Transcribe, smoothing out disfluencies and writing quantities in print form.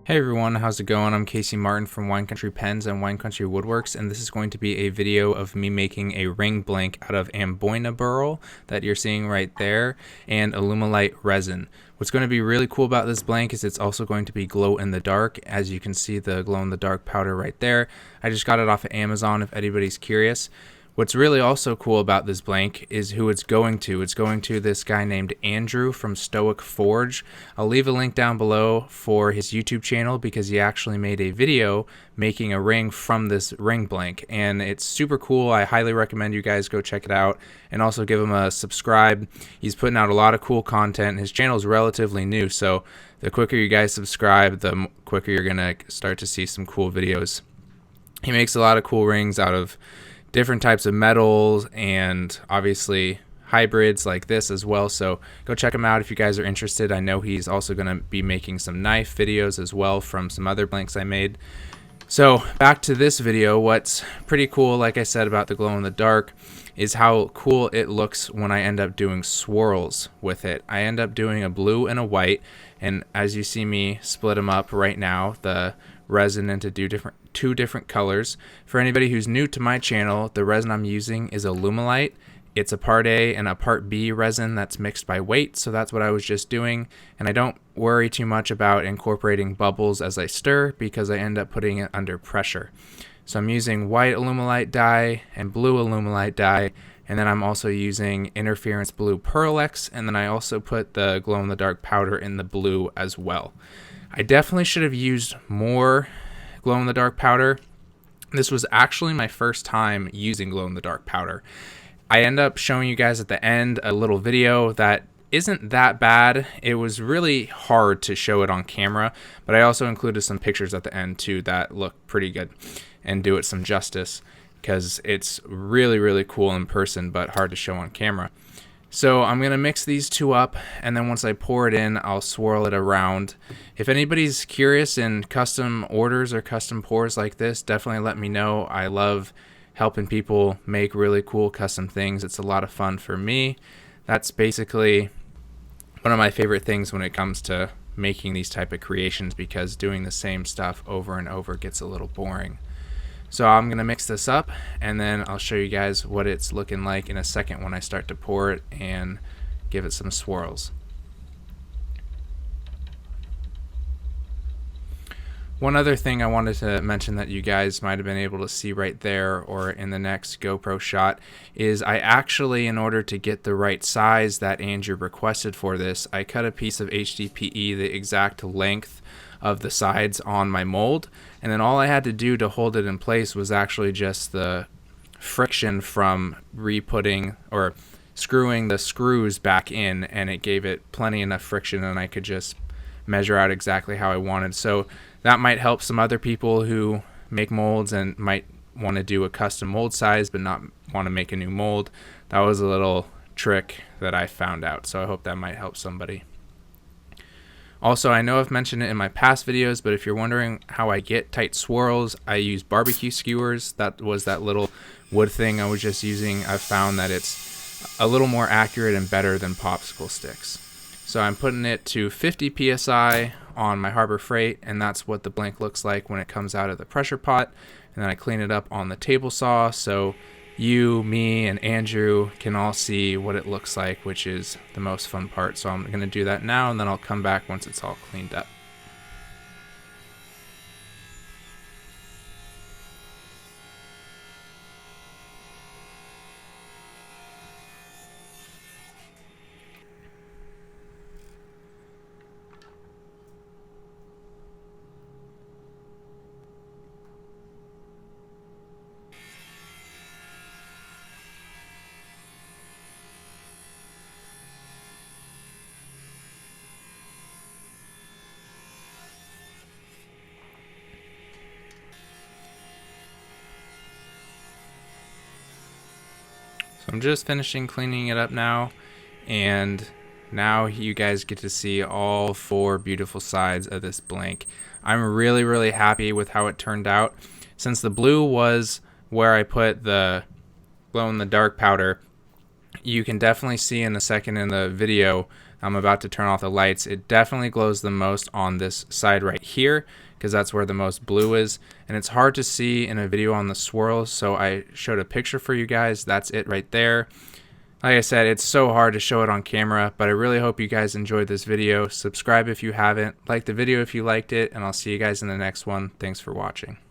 Hey everyone, how's it going? I'm Casey Martin from Wine Country Pens and Wine Country Woodworks, and this is going to be a video of me making a ring blank out of Amboyna Burl that you're seeing right there and Alumilite resin. What's going to be really cool about this blank is it's also going to be glow in the dark. As you can see, the glow in the dark powder right there. I just got it off of Amazon if anybody's curious. What's really also cool about this blank is who it's going to. It's going to this guy named Andrew from Stoic Forge. I'll leave a link down below for his YouTube channel because he actually made a video making a ring from this ring blank, and it's super cool. I highly recommend you guys go check it out and also give him a subscribe. He's putting out a lot of cool content. His channel is relatively new, so the quicker you guys subscribe, the quicker you're gonna start to see some cool videos. He makes a lot of cool rings out of different types of metals and obviously hybrids like this as well, so go check him out if you guys are interested. I know he's also going to be making some knife videos as well from some other blanks I made. So back to this video, what's pretty cool, like I said, about the glow in the dark is how cool it looks when I end up doing swirls with it. I end up doing a blue and a white, and as you see me split them up right now, the resin into two different colors. For anybody who's new to my channel, the resin I'm using is Alumilite. It's a part A and a part B resin that's mixed by weight, so that's what I was just doing, and I don't worry too much about incorporating bubbles as I stir because I end up putting it under pressure. So I'm using white Alumilite dye and blue Alumilite dye, and then I'm also using interference blue Pearl-Ex, and then I also put the glow in the dark powder in the blue as well. I definitely should have used more glow in the dark powder. This was actually my first time using glow in the dark powder. I end up showing you guys at the end a little video that isn't that bad. It was really hard to show it on camera, but I also included some pictures at the end too that look pretty good and do it some justice because it's really cool in person but hard to show on camera. So I'm going to mix these two up, and then once I pour it in, I'll swirl it around. If anybody's curious in custom orders or custom pours like this, definitely let me know. I love helping people make really cool custom things. It's a lot of fun for me. That's basically one of my favorite things when it comes to making these type of creations, because doing the same stuff over and over gets a little boring. So I'm going to mix this up, and then I'll show you guys what it's looking like in a second when I start to pour it and give it some swirls. One other thing I wanted to mention that you guys might have been able to see right there or in the next GoPro shot is I actually, in order to get the right size that Andrew requested for this, I cut a piece of HDPE the exact length of the sides on my mold, and then all I had to do to hold it in place was actually just the friction from re-putting or screwing the screws back in, and it gave it plenty enough friction, and I could just measure out exactly how I wanted. So that might help some other people who make molds and might want to do a custom mold size but not want to make a new mold. That was a little trick that I found out, so I hope that might help somebody. Also, I know I've mentioned it in my past videos, but if you're wondering how I get tight swirls, I use barbecue skewers. That was that little wood thing I was just using. I've found that it's a little more accurate and better than popsicle sticks. So I'm putting it to 50 psi on my Harbor Freight, and that's what the blank looks like when it comes out of the pressure pot. And then I clean it up on the table saw so you, me, and Andrew can all see what it looks like, which is the most fun part. So I'm going to do that now, and then I'll come back once it's all cleaned up. So I'm just finishing cleaning it up now, and now you guys get to see all four beautiful sides of this blank. I'm really happy with how it turned out. Since the blue was where I put the glow in the dark powder, You can definitely see in a second in the video, I'm about to turn off the lights, it definitely glows the most on this side right here, because that's where the most blue is, and it's hard to see in a video on the swirls, so I showed a picture for you guys. That's it right there. Like I said, it's so hard to show it on camera, but I really hope you guys enjoyed this video. Subscribe if you haven't, like the video if you liked it, and I'll see you guys in the next one. Thanks for watching.